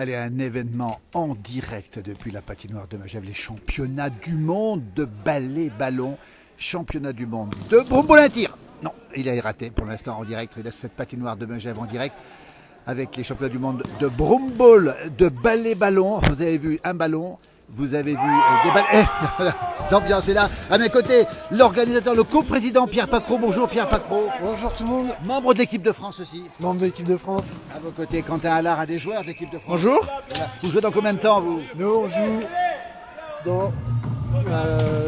Allez, un événement en direct depuis la patinoire de Megève, les championnats du monde de ballet-ballon, championnat du monde de Brombol à tir. Non, il a raté pour l'instant en direct. Il a cette patinoire de Megève en direct avec les championnats du monde de Brombol de ballet-ballon. Vous avez vu un ballon, vous avez vu des ballets. L'ambiance est là. À mes côtés, l'organisateur, le coprésident Pierre Pacro. Bonjour Pierre Pacro. Bonjour tout le monde. Membre de l'équipe de France aussi. Membre de l'équipe de France. À vos côtés, Quentin Allard, un des joueurs de l'équipe de France. Bonjour. Voilà. Vous jouez dans combien de temps vous? Nous on joue dans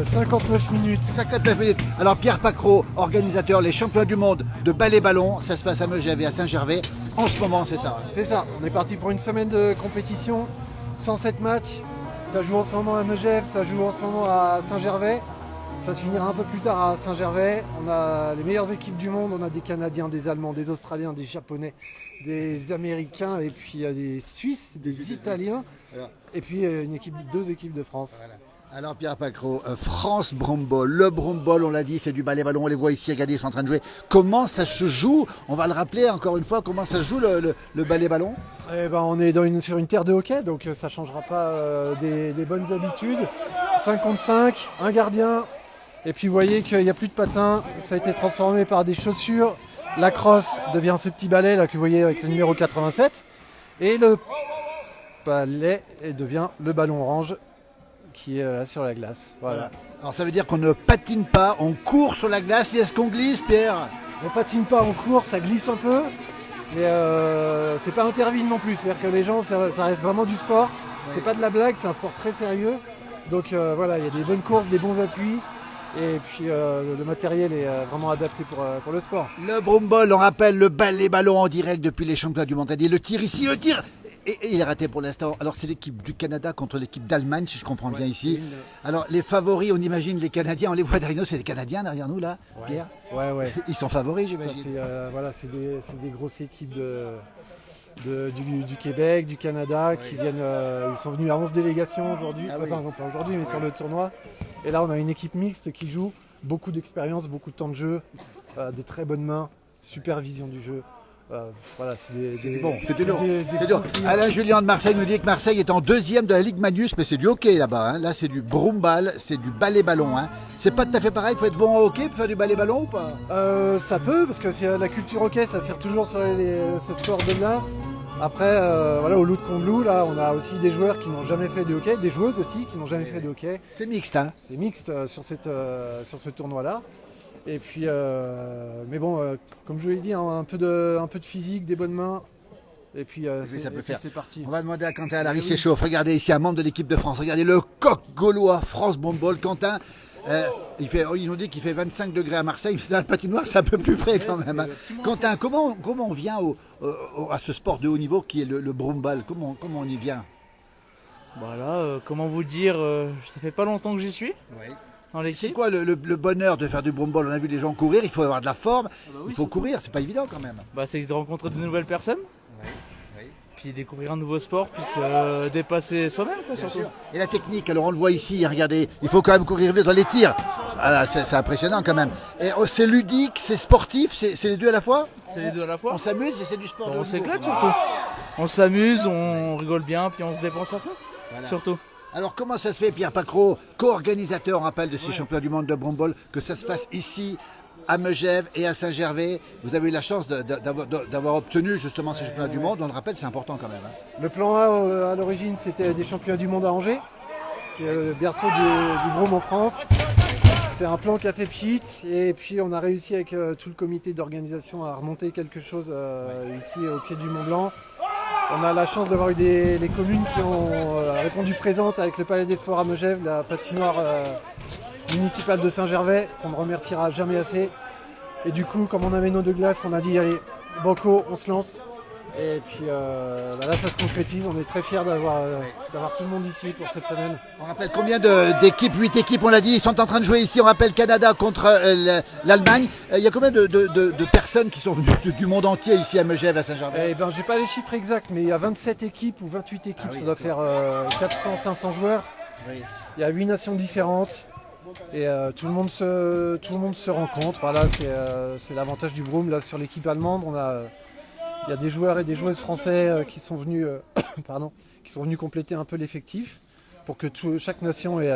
59 minutes. 59 minutes. Alors Pierre Pacro, organisateur, les championnats du monde de ballet-ballon, ça se passe à Megève et à Saint-Gervais. En ce moment, c'est ça. C'est ça, on est parti pour une semaine de compétition, 107 matchs. Ça joue en ce moment à Megève, ça joue en ce moment à Saint-Gervais. Ça se finira un peu plus tard à Saint-Gervais. On a les meilleures équipes du monde, on a des Canadiens, des Allemands, des Australiens, des Japonais, des Américains et puis des Suisses, des Italiens. Et puis deux équipes de France. Voilà. Alors Pierre Pacro, France Brombol, le Brombol, on l'a dit, c'est du ballet-ballon, on les voit ici, regardez, ils sont en train de jouer. Comment ça se joue? On va le rappeler encore une fois, comment ça se joue le ballet-ballon? Eh ben, on est sur une terre de hockey, donc ça ne changera pas des bonnes habitudes. 5 contre 5, un gardien, et puis vous voyez qu'il n'y a plus de patins, ça a été transformé par des chaussures. La crosse devient ce petit balai là que vous voyez avec le numéro 87, et le balai devient le ballon orange qui est là sur la glace. Voilà. Alors ça veut dire qu'on ne patine pas, on court sur la glace, et est-ce qu'on glisse Pierre? On patine pas, on court, ça glisse un peu, mais c'est pas interville non plus, c'est-à-dire que les gens, ça reste vraiment du sport, c'est pas de la blague, c'est un sport très sérieux, donc voilà, il y a des bonnes courses, des bons appuis, et puis le matériel est vraiment adapté pour le sport. Le Brombol, on rappelle, le ballet-ballon en direct depuis les championnats du monde, c'est-à-dire le tir ici, le tir. Et il est raté pour l'instant. Alors c'est l'équipe du Canada contre l'équipe d'Allemagne, si je comprends bien ici. Alors les favoris, on imagine les Canadiens, on les voit derrière nous, c'est les Canadiens derrière nous là, Pierre. Ouais. Ils sont favoris, j'imagine. C'est des grosses équipes du Québec, du Canada, qui viennent. Ils sont venus à 11 délégations aujourd'hui. Ah oui. Enfin non pas aujourd'hui, mais sur le tournoi. Et là on a une équipe mixte qui joue, beaucoup d'expérience, beaucoup de temps de jeu, de très bonnes mains, supervision du jeu. Voilà, c'est bon, c'était dur. Alain Julien de Marseille nous dit que Marseille est en deuxième de la Ligue Magnus, mais c'est du hockey là-bas. Hein. Là, c'est du Brombal, c'est du ballet-ballon. Hein. C'est pas tout à fait pareil, il faut être bon en hockey pour faire du ballet-ballon ou pas? Ça peut, parce que c'est la culture hockey, ça sert toujours sur ce sport de glace. Après, voilà, au Loup de Combloux, là, on a aussi des joueurs qui n'ont jamais fait de hockey, des joueuses aussi qui n'ont jamais fait de hockey. C'est mixte, hein? C'est mixte sur ce tournoi-là. Et puis, mais bon, comme je l'ai dit, hein, un peu de physique, des bonnes mains. Et puis, c'est parti. On va demander à Quentin Allard, il s'échauffe. Regardez ici un membre de l'équipe de France. Regardez le coq gaulois France Brombol. Quentin, ils nous dit qu'il fait 25 degrés à Marseille. Dans la patinoire, c'est un peu plus frais quand même. Hein. Quentin, comment on vient à ce sport de haut niveau qui est le Brombal? Comment on y vient? Voilà, comment vous dire, ça fait pas longtemps que j'y suis. Oui. C'est quoi le bonheur de faire du Brombol? On a vu les gens courir, il faut avoir de la forme, il faut courir, c'est pas évident quand même. C'est de rencontrer de nouvelles personnes, puis découvrir un nouveau sport, puis se dépasser soi-même. Surtout. Et la technique, alors on le voit ici, regardez, il faut quand même courir vite dans les tirs. Ah, c'est impressionnant quand même. Et c'est ludique, c'est sportif, c'est les deux à la fois? C'est les deux à la fois. On s'amuse et c'est du sport de haut niveau. On s'éclate surtout. On s'amuse, on rigole bien, puis on se dépense à fond, surtout. Alors comment ça se fait, Pierre Pacro, co-organisateur, on rappelle, de ces championnats du monde de Brombol, que ça se fasse ici, à Megève et à Saint-Gervais? Vous avez eu la chance d'avoir obtenu justement ces championnats du monde, on le rappelle, c'est important quand même. Hein. Le plan A à l'origine, c'était des championnats du monde à Angers, qui est le berceau du Brome en France. C'est un plan qui a fait pchit, et puis on a réussi avec tout le comité d'organisation à remonter quelque chose ici au pied du Mont Blanc. On a la chance d'avoir eu les communes qui ont répondu présentes avec le Palais des Sports à Megève, la patinoire municipale de Saint-Gervais, qu'on ne remerciera jamais assez. Et du coup, comme on avait nos deux glaces, on a dit allez, banco, on se lance. Et puis là, ça se concrétise. On est très fiers d'avoir tout le monde ici pour cette semaine. On rappelle combien d'équipes? 8 équipes, on l'a dit, ils sont en train de jouer ici. On rappelle Canada contre l'Allemagne. Il y a combien de personnes qui sont venues du monde entier ici à Megève, à Saint-Gervais? Eh ben, j'ai pas les chiffres exacts, mais il y a 27 équipes ou 28 équipes. Ça doit faire 400-500 joueurs. Oui. Il y a 8 nations différentes. Et tout le monde se rencontre. Voilà, c'est l'avantage du Broom. Là, sur l'équipe allemande, on a Il y a des joueurs et des joueuses français qui sont venus, qui sont venus compléter un peu l'effectif pour que chaque nation ait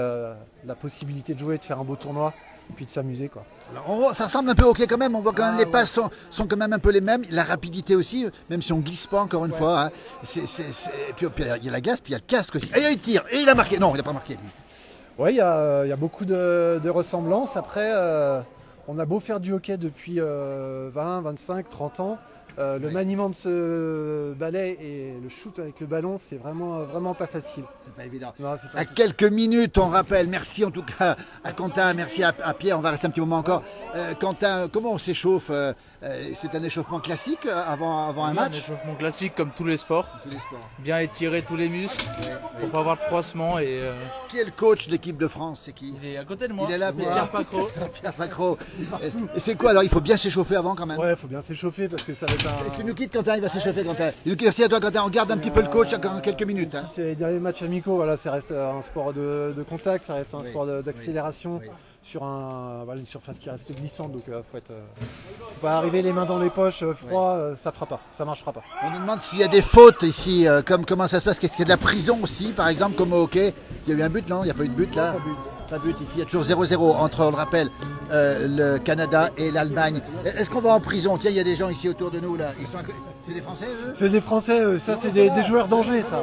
la possibilité de jouer, de faire un beau tournoi et puis de s'amuser, quoi. Alors, ça ressemble un peu au hockey quand même, on voit quand même les passes sont quand même un peu les mêmes, la rapidité aussi, même si on glisse pas encore une fois. Hein. Et puis il y a la glace, puis il y a le casque aussi. Et il tire, et il a marqué. Non, il n'a pas marqué lui. Oui, il y a beaucoup de ressemblances. Après, on a beau faire du hockey depuis 20, 25, 30 ans. Le maniement de ce balai et le shoot avec le ballon, c'est vraiment pas facile. C'est pas évident. Non, c'est pas À quelques minutes, on rappelle, merci en tout cas à Quentin, merci à Pierre, on va rester un petit moment encore. Quentin, comment on s'échauffe c'est un échauffement classique avant un match? Un échauffement classique comme tous les sports. Tous les sports. Bien étirer tous les muscles pour pas avoir de froissement. Qui est le coach de l'équipe de France? C'est qui? Il est à côté de moi. Il est là, c'est Pierre Pacro. Pierre Pacro. Et c'est quoi alors? Il faut bien s'échauffer avant quand même. Ouais, il faut bien s'échauffer parce que ça va être Et tu nous quittes Quentin, il va s'échauffer Quentin. Merci à toi Quentin, on garde un petit peu le coach encore quelques minutes. Hein. Si c'est les derniers matchs amicaux, voilà, ça reste un sport de contact, ça reste un sport d'accélération sur une surface qui reste glissante, donc faut pas arriver les mains dans les poches, froid, ça fera pas, ça marchera pas. On nous demande s'il y a des fautes ici, comment ça se passe, est-ce qu'il y a de la prison aussi par exemple comme au hockey? Il y a eu un but non? Il n'y a pas eu de but là? Pas de but ici, il y a toujours 0-0 entre, on le rappelle, le Canada et l'Allemagne. Est-ce qu'on va en prison? Tiens, il y a des gens ici autour de nous là. C'est des Français eux? C'est des Français, ça c'est des joueurs d'Angers ça.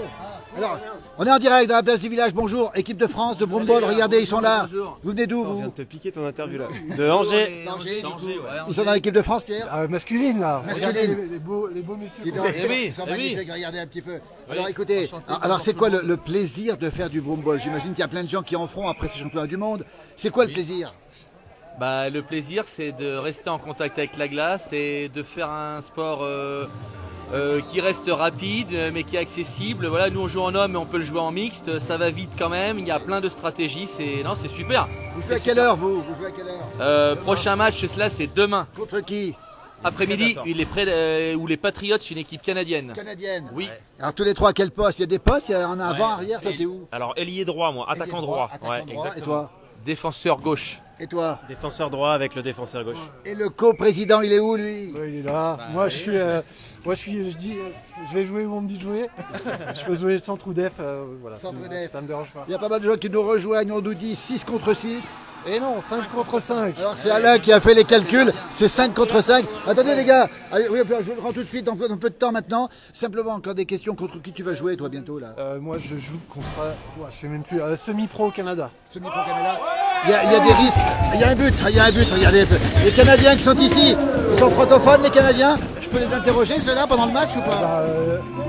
Alors, on est en direct dans la place du village, bonjour, équipe de France, de Broomball, regardez, ils sont là. Bonjour. Vous venez d'où On vous? vient de te piquer ton interview là. De Angers. D'Angers, Angers, ouais, Ils sont dans l'équipe de France, Pierre? Masculine là, Masculine. regardez les beaux messieurs. Dis qu'on donc, a. ils sont eh oui. magnifiques, regardez un petit peu. Alors écoutez, enchanté, alors c'est quoi bonjour. le plaisir de faire du broomball? J'imagine qu'il y a plein de gens qui en feront après ces championnats du monde. C'est quoi le plaisir? Bah, le plaisir, c'est de rester en contact avec la glace et de faire un sport qui reste rapide mais qui est accessible. Voilà, nous on joue en homme mais on peut le jouer en mixte, ça va vite quand même, il y a plein de stratégies, c'est super. Vous jouez à quelle heure vous? Vous jouez à quelle heure? Prochain match, cela c'est demain. Contre qui? Après-midi, où les Patriots, une équipe canadienne. Canadienne. Oui. Alors tous les trois, à quel poste? Il y a des postes, il y a en avant, arrière, toi t'es où? Alors ailier droit moi, attaquant droit. Ouais, Et exactement. toi? Défenseur gauche. Et toi? Défenseur droit avec le défenseur gauche. Et le co-président, il est où lui? Ouais, il est là. Je vais jouer où on me dit de jouer. Je peux jouer centre ou def, voilà. Centre ça, ou def. ça me dérange pas. Il y a pas mal de gens qui nous rejoignent, on nous dit 6 contre 6. Et non, 5 contre 5. Alors c'est Alain qui a fait les calculs, c'est 5 contre 5. Attendez les gars, allez, oui, je le rends tout de suite dans peu de temps maintenant. Simplement encore des questions, contre qui tu vas jouer toi bientôt là? Moi je joue contre, je sais même plus, semi-pro au Canada. Semi-pro Canada. Il y a des risques, il y a un but, regardez. Les Canadiens qui sont ici, ils sont francophones les Canadiens. Je peux les interroger ceux-là pendant le match ou pas?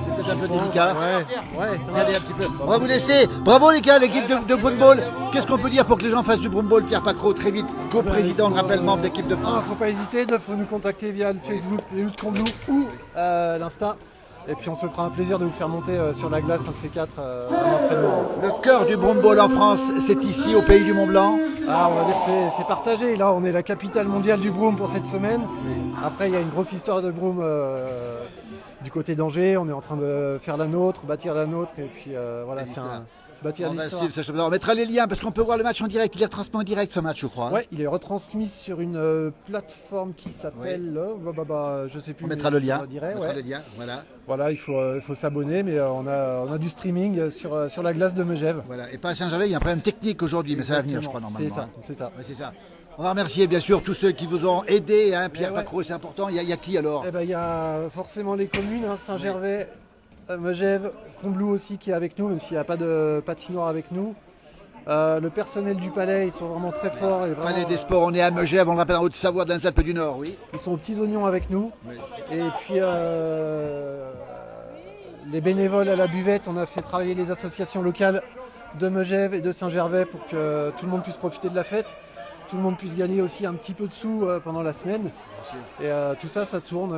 C'est peut-être un peu délicat. Ouais, ça va. Regardez un petit peu. On va vous laisser. Bravo les gars, l'équipe de Broomball. Qu'est-ce qu'on peut dire pour que les gens fassent du Broomball? Pierre Pacro, très vite, co-président, on rappelle, membre d'équipe de France. Faut pas hésiter, il faut nous contacter via le Facebook, les Luttes Comblou ou l'Insta. Et puis on se fera un plaisir de vous faire monter sur la glace un de ces quatre en entraînement. Le cœur du Broomball en France, c'est ici, au pays du Mont-Blanc. Ah, on va dire que c'est partagé. Là, on est la capitale mondiale du broom pour cette semaine. Après, il y a une grosse histoire de broom du côté d'Angers. On est en train de faire la nôtre, bâtir la nôtre. Et puis voilà, c'est bâtir On va l'histoire. suivre ce championnat. On mettra les liens parce qu'on peut voir le match en direct. Il est retransmis en direct ce match, je crois. Ouais, il est retransmis sur une plateforme qui s'appelle. Je sais plus. On mettra le lien. je dirais, On mettra ouais. le lien, voilà. Voilà, il faut s'abonner, mais on a du streaming sur la glace de Megève. Voilà. Et pas à Saint-Gervais, il y a un problème technique aujourd'hui, mais ça va venir, je crois, normalement. C'est ça. Ouais, c'est ça. On va remercier bien sûr tous ceux qui vous ont aidé. Hein. Pierre ouais. Pacro, c'est important. Il y a qui alors? Eh ben, il y a forcément les communes, hein, Saint-Gervais, Megève, Combloux aussi qui est avec nous, même s'il n'y a pas de patinoire avec nous. Le personnel du palais, ils sont vraiment très forts. Et vraiment, Palais des Sports, on est à Megève, on le rappelle en Haute-Savoie, dans les Alpes du Nord, oui. ils sont aux petits oignons avec nous. Oui. Et puis les bénévoles à la buvette, on a fait travailler les associations locales de Megève et de Saint-Gervais pour que tout le monde puisse profiter de la fête. Tout le monde puisse gagner aussi un petit peu de sous pendant la semaine. Et tout ça, ça tourne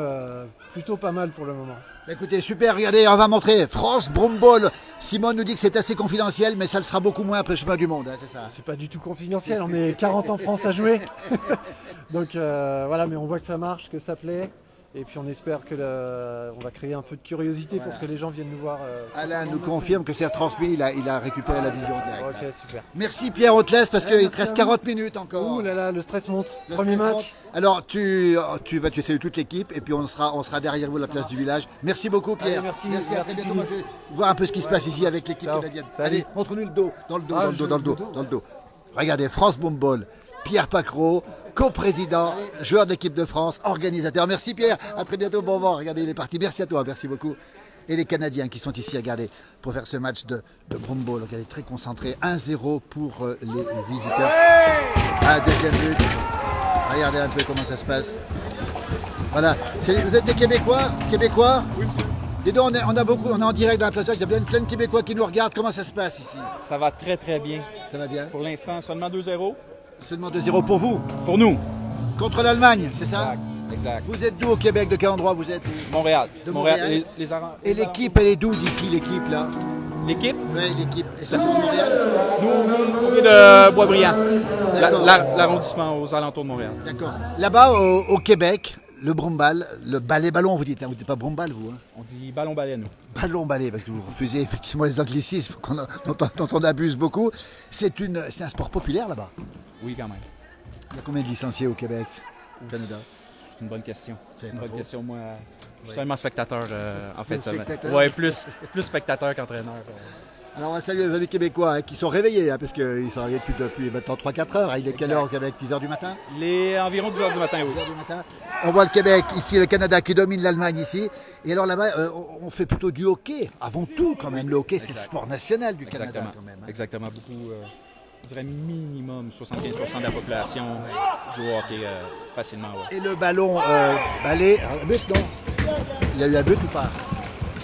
plutôt pas mal pour le moment. Écoutez, super, regardez, on va montrer France Broomball. Simone nous dit que c'est assez confidentiel, mais ça le sera beaucoup moins après le championnat du monde, hein, c'est ça. C'est pas du tout confidentiel, on est 40 en France à jouer. Donc voilà, mais on voit que ça marche, que ça plaît. Et puis on espère on va créer un peu de curiosité pour que les gens viennent nous voir. Alain nous confirme que c'est retransmis, il a récupéré la vision directe. Ok, super. Merci Pierre, on te laisse parce qu'il te merci reste à 40 minutes encore. Ouh là là, le stress monte. Le Premier stress match. monte. Alors tu salues toute l'équipe et puis on sera derrière vous à la place du village. Merci beaucoup Pierre. Allez, merci, à très merci, bientôt. Tony. Moi, je vais voir un peu ce qui se passe ici avec l'équipe Ciao. canadienne. Salut. Allez, montre-nous le dos, dans le dos, Ah, dans le dos. Regardez, France Boomball, Pierre Pacro, co-président, joueur d'équipe de France, organisateur. Merci Pierre, à très bientôt, bon vent. Regardez, il est parti. Merci à toi, merci beaucoup. Et les Canadiens qui sont ici, regardez, pour faire ce match de Broomball. Regardez, très concentré. 1-0 pour les visiteurs. Un deuxième but. Regardez un peu comment ça se passe. Voilà. Vous êtes des Québécois? Oui, monsieur. Et donc, on est en direct dans la place, il y a plein de Québécois qui nous regardent. Comment ça se passe ici? Ça va très très bien. Ça va bien? Pour l'instant, seulement 2-0. Seulement 2-0 pour vous? Pour nous. Contre l'Allemagne, c'est ça? Exact. Vous êtes d'où au Québec? De quel endroit vous êtes? Montréal. De Montréal. Et l'équipe, elle est d'où d'ici, l'équipe là? L'équipe? Oui, l'équipe. Et ça, c'est de Montréal? Nous, on est de Boisbriand. D'accord. L'arrondissement aux alentours de Montréal. D'accord. Là-bas, au Québec, le broomball, le balai-ballon, vous dites, hein, vous dites pas broomball, vous, hein? On dit ballon-balai, nous. Ballon-balai, parce que vous refusez effectivement les anglicismes dont on abuse beaucoup. C'est un sport populaire là-bas. Oui, quand même. Il y a combien de licenciés au Québec, au Canada? C'est une bonne question. C'est C'est une pas bonne trop. question. Moi, je suis seulement spectateur en fait de semaine. Spectateur? Ouais, plus spectateur qu'entraîneur. Alors on va saluer les amis québécois hein, qui sont réveillés, hein, parce qu'ils sont réveillés depuis maintenant 3-4 heures. Hein. Il est quelle heure au Québec? 10 h du matin? Il est environ 10 h du matin, oui. 10 h du matin. On voit le Québec, ici le Canada qui domine l'Allemagne ici. Et alors là-bas, on fait plutôt du hockey. Avant tout quand même, le hockey c'est le sport national du Canada Exactement. quand même. Hein. Exactement. Beaucoup, je dirais minimum 75% de la population joue au hockey facilement. Ouais. Et le ballon, balai, un but non? Il y a eu un but ou pas?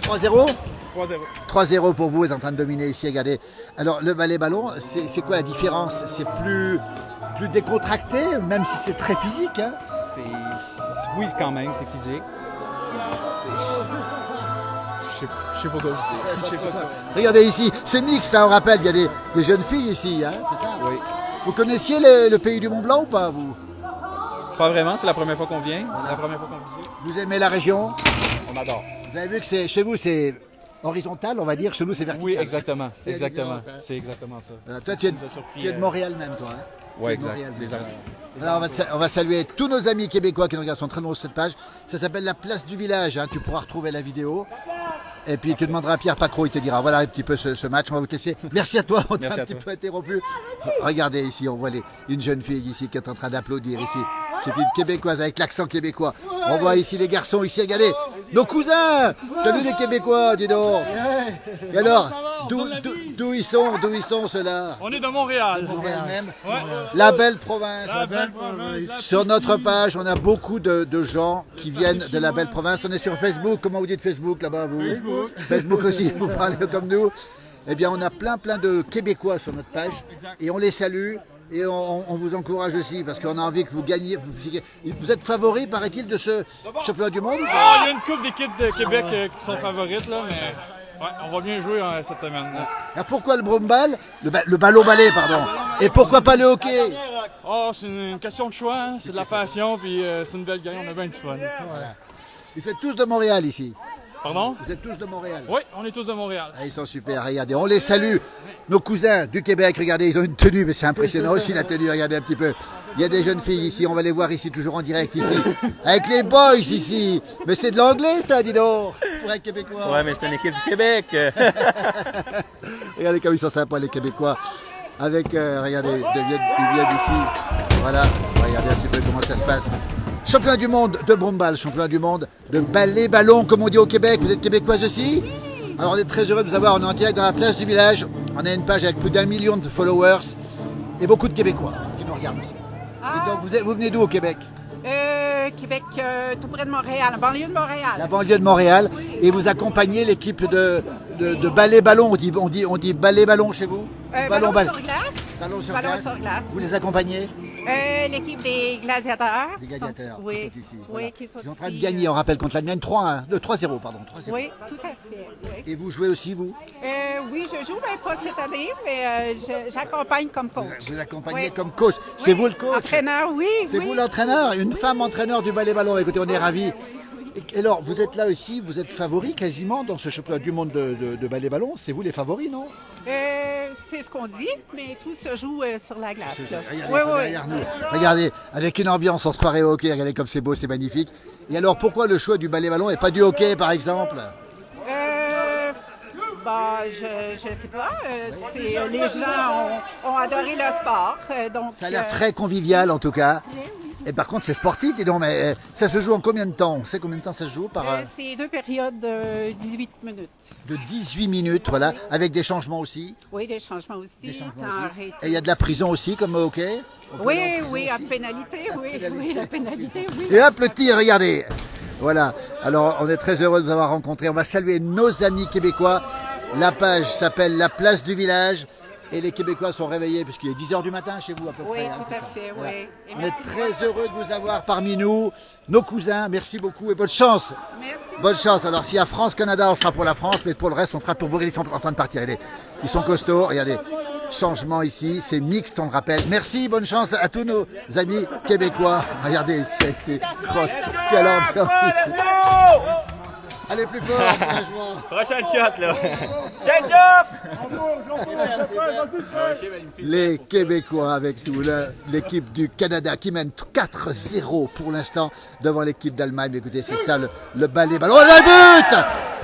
3-0? 3-0. 3-0 pour vous, vous êtes en train de dominer ici, regardez. Alors le balai-ballon, c'est quoi la différence? C'est plus décontracté, même si c'est très physique. Hein? Oui, quand même, c'est physique. Je sais pas quoi vous dire. Je sais pas quoi. Regardez ici, c'est mixte, hein, on rappelle, il y a des jeunes filles ici, hein, c'est ça? Oui. Vous connaissiez le pays du Mont Blanc ou pas, vous? Pas vraiment, c'est la première fois qu'on vient. La première fois qu'on visite. Vous aimez la région? On adore. Vous avez vu que chez vous, c'est horizontal, on va dire, chez nous, c'est vertical. Oui, exactement. C'est Exactement. différent, ça. C'est exactement ça. Voilà, toi, Ça tu es, nous a surpris, tu es de Montréal même, toi. Hein? Oui, Tu es de exact. Montréal, Les voilà. Ar- Alors, on va saluer tous nos amis québécois qui nous regardent, sont très nombreux sur cette page. Ça s'appelle la place du village, hein. Tu pourras retrouver la vidéo. Et puis tu demanderas à Pierre Pacro, il te dira voilà un petit peu ce match, on va vous laisser. Merci à toi, on t'a Merci un à petit toi. peu interrompu. Regardez ici, on voit une jeune fille ici qui est en train d'applaudir ici. C'est une québécoise avec l'accent québécois. On voit ici les garçons ici, regardez, nos cousins. Salut les Québécois, dis donc. Et alors, d'où ils sont ceux-là? On est de Montréal. Montréal même. Ouais. La belle province. La belle province. Sur notre page, on a beaucoup de gens qui viennent de la belle province. On est sur Facebook. Comment vous dites Facebook là-bas, vous? Facebook. Facebook aussi, vous parlez comme nous. Eh bien, on a plein de Québécois sur notre page. Exact. Et on les salue. Et on vous encourage aussi parce qu'on a envie que vous gagniez. Vous êtes favori, paraît-il, de ce championnat du monde ou pas? Ah, il y a une couple d'équipes de Québec qui sont favorites, là, mais ouais, on va bien jouer cette semaine. Alors pourquoi le broomball, le ballon-balai, pardon. Et pourquoi pas le hockey? Oh, c'est une question de choix, hein. C'est de la passion, puis c'est une belle game, on a bien du fun. Voilà. Vous êtes tous de Montréal ici. Pardon? Vous êtes tous de Montréal. Oui, on est tous de Montréal. Ah, ils sont super, regardez, on les salue. Nos cousins du Québec, regardez, ils ont une tenue, mais c'est impressionnant aussi la tenue, regardez un petit peu. Il y a des jeunes filles ici, on va les voir ici, toujours en direct ici. Avec les boys ici. Mais c'est de l'anglais ça, dis donc, pour un Québécois. Ouais, mais c'est une équipe du Québec. Regardez comme ils sont sympas les Québécois. Avec, regardez, ils viennent ici. Voilà, regardez un petit peu comment ça se passe. Championnat du monde de broomball, championnat du monde de balai-ballon, comme on dit au Québec. Vous êtes québécoise aussi? Alors on est très heureux de vous avoir, on est en direct dans la place du village. On a une page avec plus d'1 million de followers et beaucoup de Québécois qui nous regardent aussi. Et donc vous venez d'où au Québec? Québec, tout près de Montréal, la banlieue de Montréal. La banlieue de Montréal. Et vous accompagnez l'équipe de balai-ballon. On dit balai-ballon chez vous? Ballon balai. sur glace. Ballon sur Ballon glace. sur glace. Vous les accompagnez? L'équipe des gladiateurs. Des gladiateurs Oui, qui sont ici. oui, Voilà. qui sont Ils sont en train de ici, gagner, on rappelle, contre l'Allemagne 3-1. 3-0, pardon. 3-0. Oui, tout à fait. Oui, Et vous jouez aussi, vous? oui je joue, mais pas cette année, mais j'accompagne comme coach. Vous accompagnez Oui. comme coach. C'est Oui, vous le coach? Entraîneur, oui. C'est oui. vous l'entraîneur? Une femme entraîneur du balai-ballon. Écoutez, on est ravis. Et alors, vous êtes là aussi, vous êtes favoris quasiment dans ce championnat du monde de ballet-ballon. C'est vous les favoris, non? C'est ce qu'on dit, mais tout se joue sur la glace. Là. Regardez, ils sont derrière nous. Regardez, avec une ambiance, on se croirait au hockey. Regardez comme c'est beau, c'est magnifique. Et alors, pourquoi le choix du ballet-ballon et pas du hockey, par exemple? Je sais pas. Les gens ont adoré le sport. Donc, ça a l'air très convivial, en tout cas. Et par contre, c'est sportif, dis donc, mais ça se joue en combien de temps? On sait combien de temps ça se joue par... C'est 2 périodes de 18 minutes. De 18 minutes, voilà, avec des changements aussi. Oui, des changements aussi. Et il y a de la prison aussi, comme au hockey? Oui, à pénalité, la pénalité, oui. Et hop, le tir, regardez. Voilà, alors on est très heureux de vous avoir rencontrés. On va saluer nos amis québécois. La page s'appelle La Place du Village. Et les Québécois sont réveillés puisqu'il est 10h du matin chez vous à peu près. Oui, tout à fait, voilà. oui. On est très heureux de vous avoir parmi nous, nos cousins. Merci beaucoup et bonne chance. Merci. Bonne chance. Alors s'il y a France-Canada, on sera pour la France, mais pour le reste, on sera pour vous. Ils sont en train de partir. Ils sont costauds. Regardez, changement ici. C'est mixte, on le rappelle. Merci, bonne chance à tous nos amis québécois. Regardez ici avec les crosses. Quelle ambiance ici. Allez plus fort, Prochain shot là. Les Québécois avec nous, l'équipe du Canada qui mène 4-0 pour l'instant devant l'équipe d'Allemagne. Écoutez, c'est ça le ballet-ballon. Oh, le but!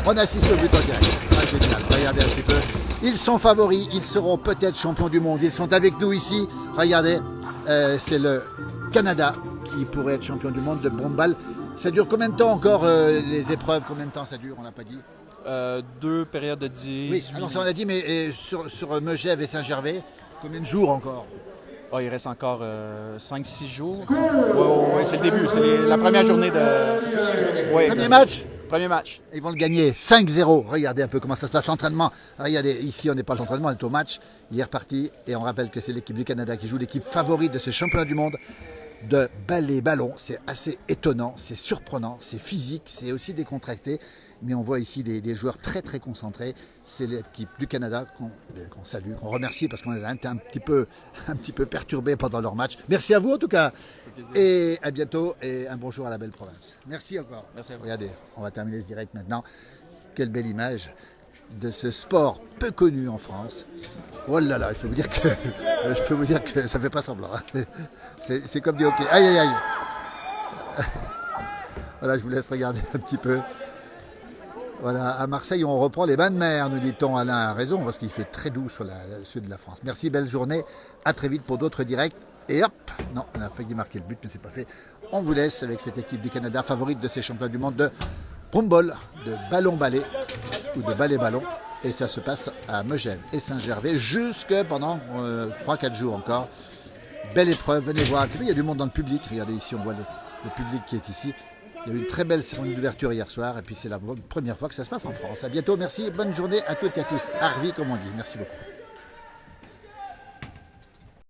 On assiste au but en direct. Ah, génial, regardez un petit peu. Ils sont favoris, ils seront peut-être champions du monde. Ils sont avec nous ici. Regardez, c'est le Canada qui pourrait être champion du monde de broomball. Ça dure combien de temps encore les épreuves? Combien de temps ça dure? On n'a pas dit. 2 périodes de 10. Oui, alors ça on l'a dit, mais sur Megève et Saint-Gervais, combien de jours encore? Oh, il reste encore 5-6 jours. Oui, c'est le début. C'est la première journée de. Ouais, Premier match? Premier match. Ils vont le gagner 5-0. Regardez un peu comment ça se passe l'entraînement. Regardez, ici on n'est pas à l'entraînement, on est au match. Il est reparti et on rappelle que c'est l'équipe du Canada qui joue, l'équipe favorite de ce championnat du monde de ballet-ballon. C'est assez étonnant, c'est surprenant, c'est physique, c'est aussi décontracté. Mais on voit ici des joueurs très très concentrés. C'est l'équipe du Canada qu'on salue, qu'on remercie parce qu'on les a été un petit peu perturbés pendant leur match. Merci à vous en tout cas. Et à bientôt et un bonjour à la belle province. Merci encore. Merci à vous. Regardez, on va terminer ce direct maintenant. Quelle belle image de ce sport peu connu en France. Oh là là, je peux vous dire que ça ne fait pas semblant. Hein. C'est comme du hockey. Aïe aïe aïe. Voilà, je vous laisse regarder un petit peu. Voilà, à Marseille, on reprend les bains de mer, nous dit-on. Alain a raison, parce qu'il fait très doux sur le sud de la France. Merci, belle journée. À très vite pour d'autres directs. Et hop, non, on a failli marquer le but, mais c'est pas fait. On vous laisse avec cette équipe du Canada, favorite de ces championnats du monde de broomball, de ballon-ballet ou de ballet-ballon. Et ça se passe à Megève et Saint-Gervais, jusque pendant 3-4 jours encore. Belle épreuve, venez voir un petit peu, il y a du monde dans le public. Regardez ici, on voit le public qui est ici. Il y a eu une très belle cérémonie d'ouverture hier soir, et puis c'est la première fois que ça se passe en France. À bientôt, merci, bonne journée à toutes et à tous. Arvi, comme on dit. Merci beaucoup.